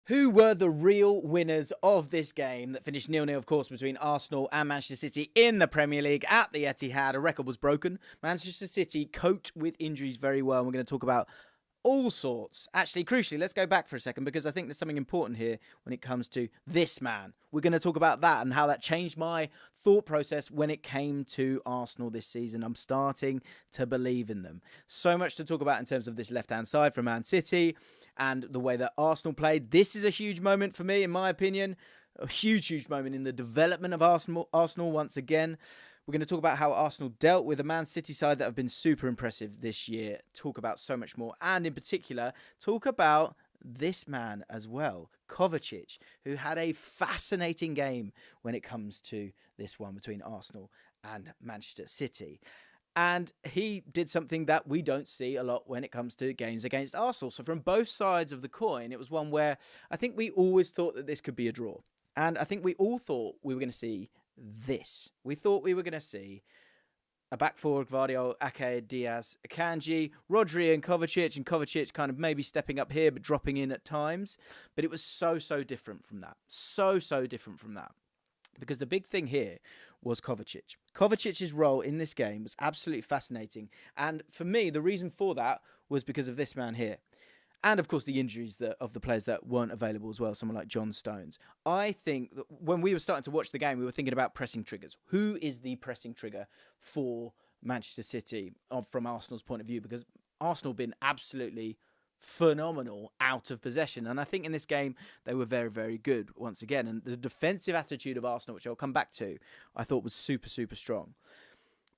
Who were the real winners of this game that finished 0-0, of course, between Arsenal and Manchester City in the Premier League at the Etihad? A record was broken. Manchester City coped with injuries very well. And we're going to talk about all sorts. Actually, crucially, let's go back for a second because I think there's something important here when it comes to this man. We're going to talk about that and how that changed my thought process when it came to Arsenal this season. I'm starting to believe in them. So much to talk about in terms of this left-hand side from Man City and the way that Arsenal played. This is a huge moment for me, in my opinion. A huge moment in the development of Arsenal once again. We're going to talk about how Arsenal dealt with a Man City side that have been super impressive this year. Talk about so much more. And in particular, talk about this man as well, Kovacic, who had a fascinating game when it comes to this one between Arsenal and Manchester City. And he did something that we don't see a lot when it comes to games against Arsenal. So from both sides of the coin, it was one where I think we always thought that this could be a draw. And I think we all thought we were going to see this. We thought we were going to see a back four, Gvardiol, Ake, Diaz, Akanji, Rodri and Kovacic kind of maybe stepping up here but dropping in at times. But it was so different from that. So different from that. Because the big thing here was Kovacic. Kovacic's role in this game was absolutely fascinating. And for me, the reason for that was because of this man here. And, of course, the injuries of the players that weren't available as well, someone like John Stones. I think that when we were starting to watch the game, we were thinking about pressing triggers. Who is the pressing trigger for Manchester City from Arsenal's point of view? Because Arsenal have been absolutely phenomenal out of possession. And I think in this game, they were very good once again. And the defensive attitude of Arsenal, which I'll come back to, I thought was super strong.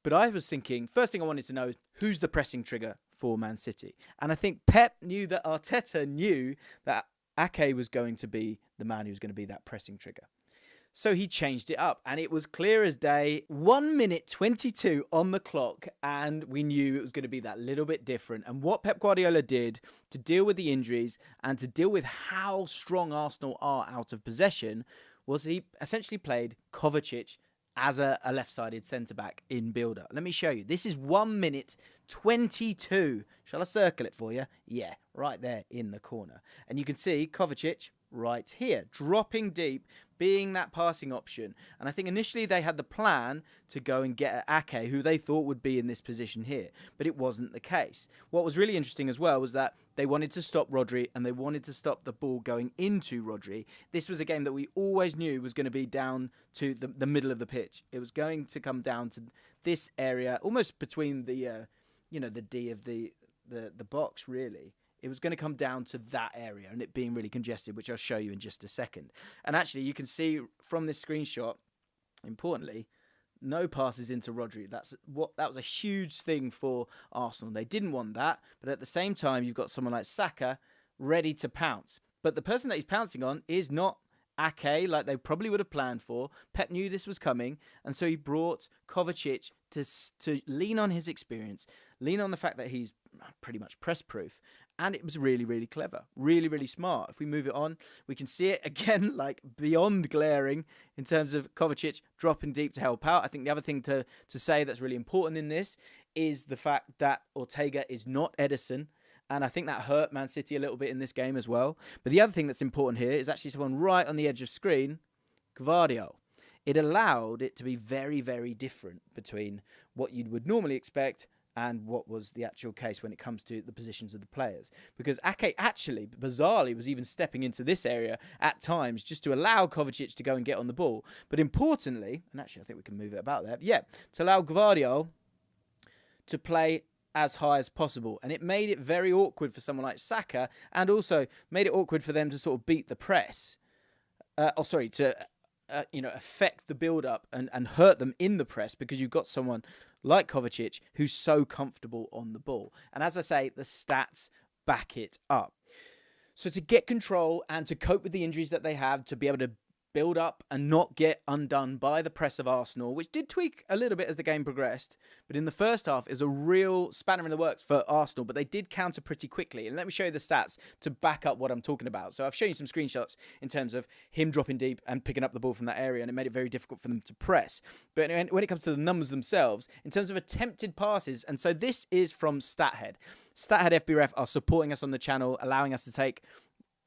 But I was thinking, first thing I wanted to know is who's the pressing trigger for Man City? And I think Pep knew that Arteta knew that Ake was going to be the man who was going to be that pressing trigger. So he changed it up and it was clear as day. 1 minute 22 on the clock and we knew it was going to be that little bit different. And what Pep Guardiola did to deal with the injuries and to deal with how strong Arsenal are out of possession was he essentially played Kovacic as a left-sided centre-back in build-up. Let me show you. This is 1 minute 22. Shall I circle it for you? Yeah, right there in the corner. And you can see Kovacic right here, dropping deep, being that passing option. And I think initially they had the plan to go and get Ake, who they thought would be in this position here. But it wasn't the case. What was really interesting as well was that they wanted to stop Rodri and they wanted to stop the ball going into Rodri. This was a game that we always knew was going to be down to the middle of the pitch. It was going to come down to this area, almost between the D of the box, really. It was going to come down to that area and it being really congested, which I'll show you in just a second. And actually, you can see from this screenshot, importantly, no passes into Rodri. That was a huge thing for Arsenal. They didn't want that, but at the same time, you've got someone like Saka ready to pounce. But the person that he's pouncing on is not Ake, like they probably would have planned for. Pep knew this was coming, and so he brought Kovacic to lean on his experience, lean on the fact that he's pretty much press-proof, and it was really clever, really smart. If we move it on, we can see it again, like beyond glaring in terms of Kovacic dropping deep to help out. I think the other thing to say that's really important in this is the fact that Ortega is not Ederson. And I think that hurt Man City a little bit in this game as well. But the other thing that's important here is actually someone right on the edge of screen, Gvardiol. It allowed it to be very different between what you would normally expect and what was the actual case when it comes to the positions of the players. Because Ake actually, bizarrely, was even stepping into this area at times just to allow Kovacic to go and get on the ball. But importantly, and actually I think we can move it about there, to allow Gvardiol to play as high as possible. And it made it very awkward for someone like Saka and also made it awkward for them to sort of beat the press. Affect the build-up and hurt them in the press because you've got someone like Kovacic who's so comfortable on the ball. And as I say, the stats back it up. So to get control and to cope with the injuries that they have, to be able to build up and not get undone by the press of Arsenal, which did tweak a little bit as the game progressed. But in the first half, is a real spanner in the works for Arsenal, but they did counter pretty quickly. And let me show you the stats to back up what I'm talking about. So I've shown you some screenshots in terms of him dropping deep and picking up the ball from that area, and it made it very difficult for them to press. But when it comes to the numbers themselves, in terms of attempted passes, and so this is from StatHead. StatHead FBref are supporting us on the channel, allowing us to take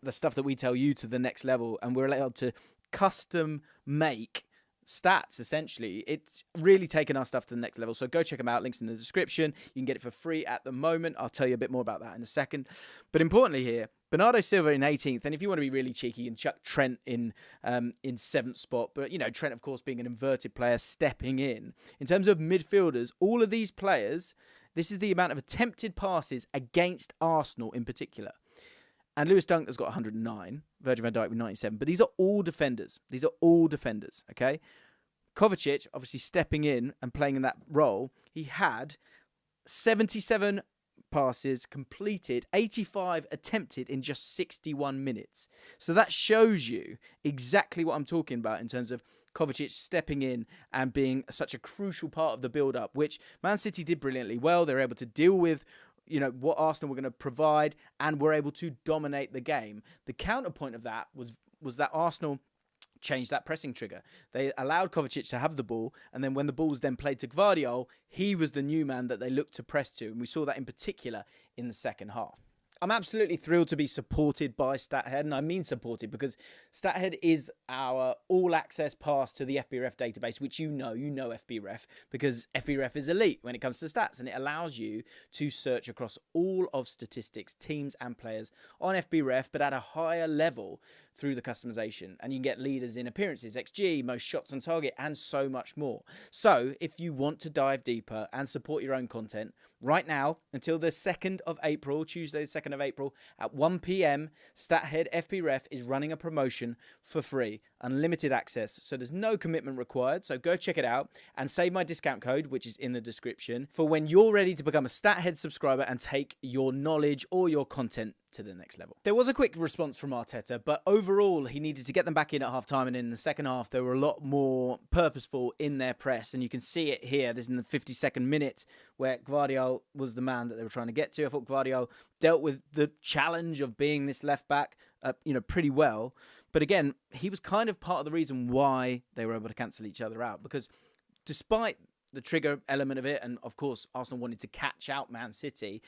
the stuff that we tell you to the next level, and we're allowed to custom make stats. Essentially, it's really taken our stuff to the next level. So go check them out. Links in the description. You can get it for free at the moment. I'll tell you a bit more about that in a second. But importantly here, Bernardo Silva in 18th, and if you want to be really cheeky and chuck Trent in 7th spot, but Trent, of course, being an inverted player, stepping in terms of midfielders, all of these players, this is the amount of attempted passes against Arsenal in particular. And Lewis Dunk has got 109, Virgil van Dijk with 97. But these are all defenders. Okay? Kovacic, obviously stepping in and playing in that role, he had 77 passes completed, 85 attempted in just 61 minutes. So that shows you exactly what I'm talking about in terms of Kovacic stepping in and being such a crucial part of the build-up, which Man City did brilliantly well. They were able to deal with what Arsenal were going to provide, and were able to dominate the game. The counterpoint of that was that Arsenal changed that pressing trigger. They allowed Kovacic to have the ball, and then when the ball was then played to Gvardiol, he was the new man that they looked to press to, and we saw that in particular in the second half. I'm absolutely thrilled to be supported by StatHead, and I mean supported because StatHead is our all-access pass to the FBref database, which you know FBref, because FBref is elite when it comes to stats, and it allows you to search across all of statistics, teams and players on FBref, but at a higher level through the customization. And you can get leaders in appearances, XG, most shots on target, and so much more. So if you want to dive deeper and support your own content, right now, until the 2nd of April, Tuesday the 2nd of April, at 1 p.m, StatHead FBref is running a promotion for free, unlimited access. So there's no commitment required. So go check it out and save my discount code, which is in the description, for when you're ready to become a StatHead subscriber and take your knowledge or your content to the next level. There was a quick response from Arteta, but overall he needed to get them back in at half time, and in the second half they were a lot more purposeful in their press, and you can see it here. This is in the 52nd minute where Gvardiol was the man that they were trying to get to. I thought Gvardiol dealt with the challenge of being this left back pretty well, but again, he was kind of part of the reason why they were able to cancel each other out, because despite the trigger element of it, and of course Arsenal wanted to catch out Man City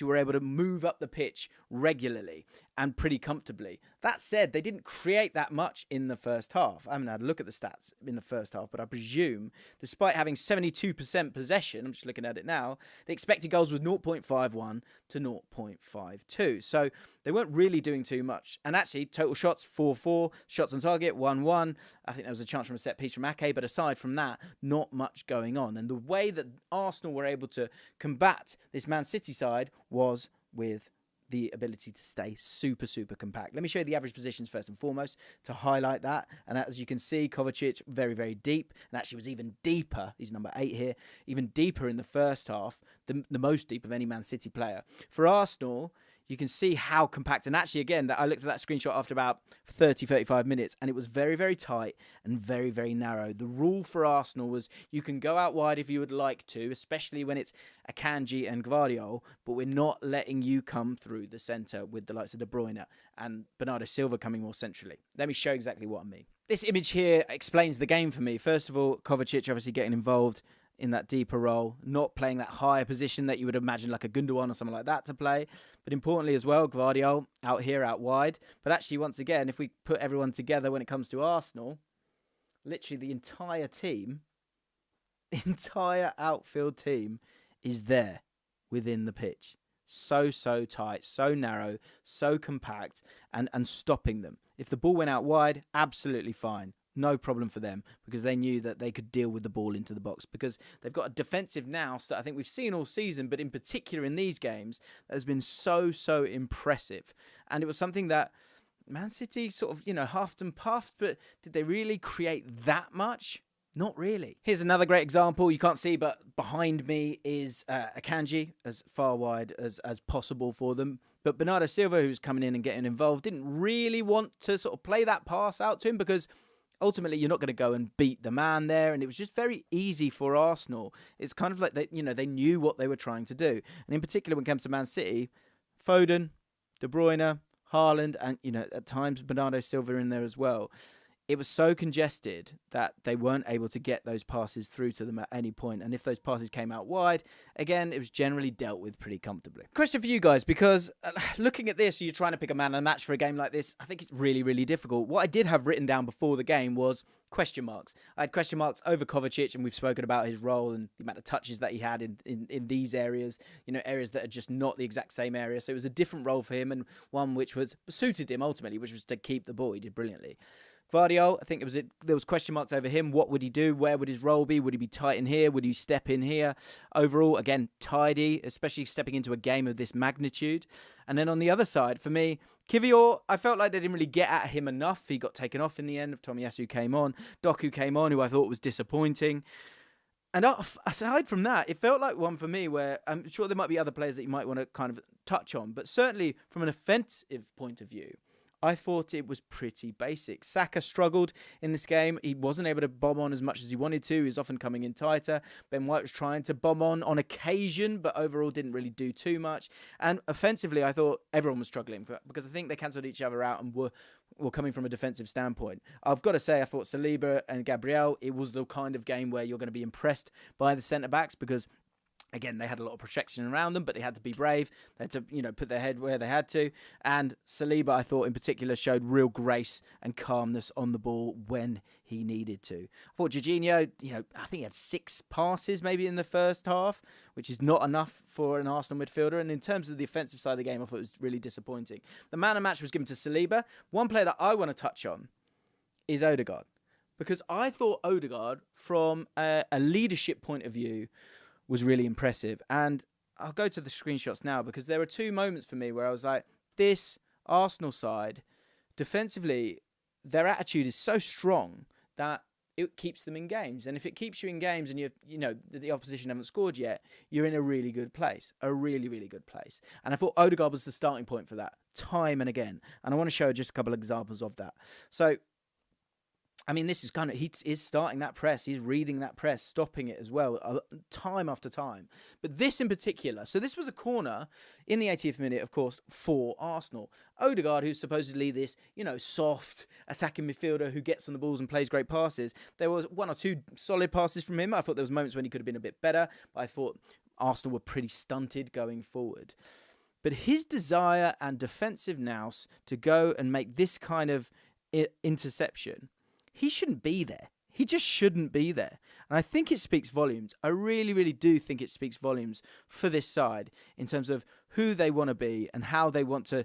were able to move up the pitch regularly and pretty comfortably. That said, they didn't create that much in the first half. I haven't had a look at the stats in the first half, but I presume, despite having 72% possession, I'm just looking at it now, the expected goals was 0.51 to 0.52. So they weren't really doing too much. And actually, total shots, 4-4, shots on target, 1-1. I think there was a chance from a set piece from Ake, but aside from that, not much going on. And the way that Arsenal were able to combat this Man City side was with the ability to stay super, super compact. Let me show you the average positions first and foremost to highlight that. And as you can see, Kovacic, very, very deep, and actually was even deeper. He's number 8 here, even deeper in the first half, the most deep of any Man City player. For Arsenal, you can see how compact. And actually, again, I looked at that screenshot after about 30, 35 minutes, and it was very, very tight and very, very narrow. The rule for Arsenal was you can go out wide if you would like to, especially when it's Akanji and Gvardiol, but we're not letting you come through the centre with the likes of De Bruyne and Bernardo Silva coming more centrally. Let me show exactly what I mean. This image here explains the game for me. First of all, Kovacic obviously getting involved in that deeper role, not playing that higher position that you would imagine like a Gundogan or something like that to play. But importantly as well, Gvardiol out here, out wide. But actually, once again, if we put everyone together when it comes to Arsenal, literally the entire team, the entire outfield team is there within the pitch. So tight, so narrow, so compact, and stopping them. If the ball went out wide, absolutely fine. No problem for them, because they knew that they could deal with the ball into the box, because they've got a defensive nous that I think we've seen all season, but in particular in these games, that has been so impressive. And it was something that Man City sort of, huffed and puffed, but did they really create that much? Not really. Here's another great example. You can't see, but behind me is Akanji, as far wide as possible for them. But Bernardo Silva, who's coming in and getting involved, didn't really want to sort of play that pass out to him, because ultimately, you're not going to go and beat the man there, and it was just very easy for Arsenal. It's kind of like they knew what they were trying to do, and in particular when it comes to Man City, Foden, De Bruyne, Haaland, and at times Bernardo Silva in there as well. it was so congested that they weren't able to get those passes through to them at any point. And if those passes came out wide, again, it was generally dealt with pretty comfortably. Question for you guys, because looking at this, you're trying to pick a man of the match for a game like this. I think it's really, really difficult. What I did have written down before the game was question marks. I had question marks over Kovacic, and we've spoken about his role and the amount of touches that he had in these areas, areas that are just not the exact same area. So it was a different role for him, and one which suited him ultimately, which was to keep the ball. He did brilliantly. Gvardiol, I think there was question marks over him. What would he do? Where would his role be? Would he be tight in here? Would he step in here? Overall, again, tidy, especially stepping into a game of this magnitude. And then on the other side, for me, Kivior, I felt like they didn't really get at him enough. He got taken off in the end. Tomiyasu came on. Doku came on, who I thought was disappointing. And aside from that, it felt like one for me where I'm sure there might be other players that you might want to kind of touch on. But certainly from an offensive point of view, I thought it was pretty basic. Saka struggled in this game. He wasn't able to bomb on as much as he wanted to. He was often coming in tighter. Ben White was trying to bomb on occasion, but overall didn't really do too much. And offensively, I thought everyone was struggling because I think they cancelled each other out and were coming from a defensive standpoint. I've got to say, I thought Saliba and Gabriel, it was the kind of game where you're going to be impressed by the centre-backs because again, they had a lot of protection around them, but they had to be brave. They had to, put their head where they had to. And Saliba, I thought, in particular, showed real grace and calmness on the ball when he needed to. I thought Jorginho, I think he had 6 passes maybe in the first half, which is not enough for an Arsenal midfielder. And in terms of the offensive side of the game, I thought it was really disappointing. The man of match was given to Saliba. One player that I want to touch on is Odegaard, because I thought Odegaard, from a leadership point of view, was really impressive. And I'll go to the screenshots now because there were 2 moments for me where I was like, this Arsenal side, defensively, their attitude is so strong that it keeps them in games. And if it keeps you in games and the opposition haven't scored yet, you're in a really good place, a really, really good place. And I thought Odegaard was the starting point for that time and again. And I want to show just a couple of examples of that. So, I mean, this is he is starting that press. He's reading that press, stopping it as well, time after time. But this in particular, so this was a corner in the 80th minute, of course, for Arsenal. Odegaard, who's supposedly this, soft attacking midfielder who gets on the balls and plays great passes. There was 1 or 2 solid passes from him. I thought there was moments when he could have been a bit better, but I thought Arsenal were pretty stunted going forward. But his desire and defensive nous to go and make this kind of interception, he shouldn't be there. He just shouldn't be there. And I think it speaks volumes. I really, really do think it speaks volumes for this side in terms of who they want to be and how they want to,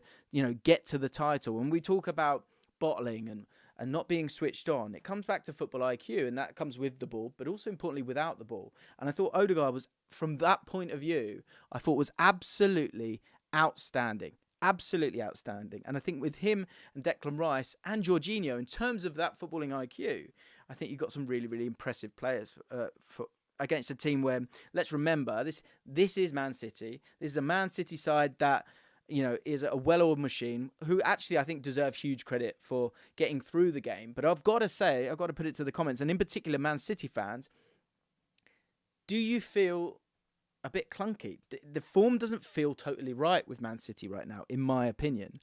get to the title. When we talk about bottling and not being switched on, it comes back to football IQ, and that comes with the ball, but also importantly without the ball. And I thought Odegaard was, from that point of view, I thought was absolutely outstanding. Absolutely outstanding. And I think with him and Declan Rice and Jorginho, in terms of that footballing IQ, I think you've got some really, really impressive players for against a team where, let's remember, this is Man City. This is a Man City side that, is a well-oiled machine who actually I think deserve huge credit for getting through the game. But I've got to put it to the comments, and in particular Man City fans, do you feel a bit clunky? The form doesn't feel totally right with Man City right now, in my opinion.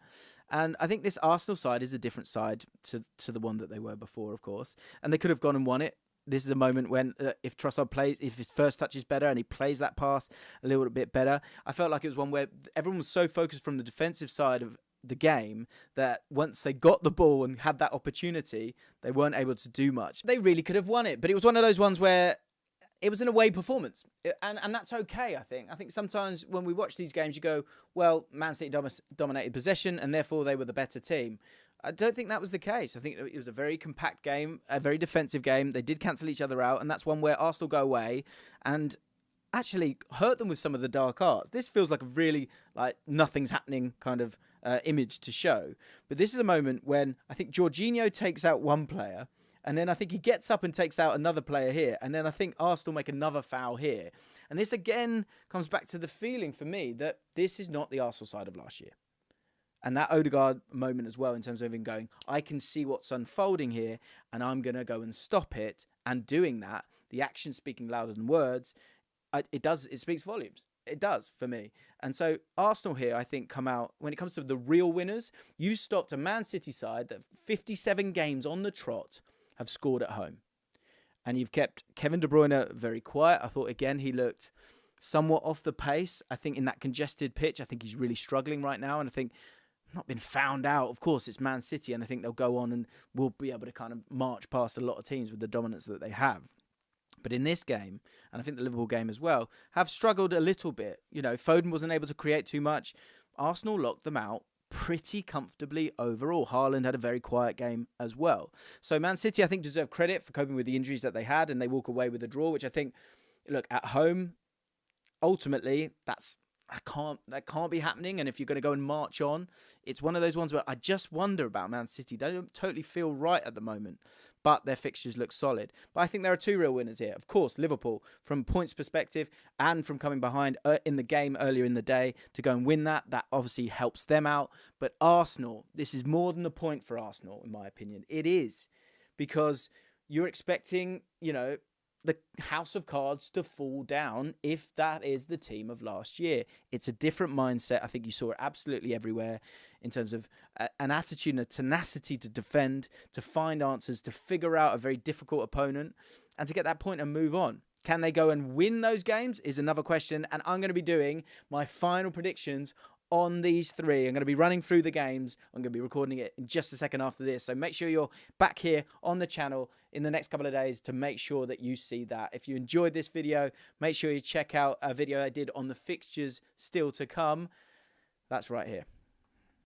And I think this Arsenal side is a different side to the one that they were before, of course. And they could have gone and won it. This is a moment when if Trossard plays, if his first touch is better and he plays that pass a little bit better, I felt like it was one where everyone was so focused from the defensive side of the game that once they got the ball and had that opportunity, they weren't able to do much. They really could have won it, but it was one of those ones where it was an away performance, and that's okay, I think. I think sometimes when we watch these games, you go, well, Man City dominated possession, and therefore they were the better team. I don't think that was the case. I think it was a very compact game, a very defensive game. They did cancel each other out, and that's one where Arsenal go away and actually hurt them with some of the dark arts. This feels like a really, nothing's happening kind of image to show. But this is a moment when I think Jorginho takes out one player, and then I think he gets up and takes out another player here. And then I think Arsenal make another foul here. And this again comes back to the feeling for me that this is not the Arsenal side of last year. And that Odegaard moment as well, in terms of him going, I can see what's unfolding here and I'm going to go and stop it. And doing that, the action speaking louder than words, it speaks volumes. It does for me. And so Arsenal here, I think, come out, when it comes to the real winners, you stopped a Man City side that 57 games on the trot have scored at home. And you've kept Kevin De Bruyne very quiet. I thought, again, he looked somewhat off the pace. I think in that congested pitch, I think he's really struggling right now. And I think not been found out. Of course, it's Man City, and I think they'll go on and will be able to kind of march past a lot of teams with the dominance that they have. But in this game, and I think the Liverpool game as well, have struggled a little bit. You know, Foden wasn't able to create too much. Arsenal locked them out pretty comfortably overall. Haaland had a very quiet game as well. So Man City, I think, deserve credit for coping with the injuries that they had, and they walk away with a draw, which I think, look, at home, ultimately, that can't be happening. And if you're going to go and march on, it's one of those ones where I just wonder about Man City. They don't totally feel right at the moment, but their fixtures look solid. But I think there are two real winners here. Of course, Liverpool, from points perspective and from coming behind in the game earlier in the day to go and win that obviously helps them out. But Arsenal, this is more than the point for Arsenal, in my opinion. It is, because you're expecting, you know, the house of cards to fall down if that is the team of last year. It's a different mindset. I think you saw it absolutely everywhere in terms of an attitude and a tenacity to defend, to find answers, to figure out a very difficult opponent, and to get that point and move on. Can they go and win those games is another question, and I'm going to be doing my final predictions on these three. I'm going to be running through the games. I'm going to be recording it in just a second after this. So make sure you're back here on the channel in the next couple of days to make sure that you see that. If you enjoyed this video, make sure you check out a video I did on the fixtures still to come. That's right here.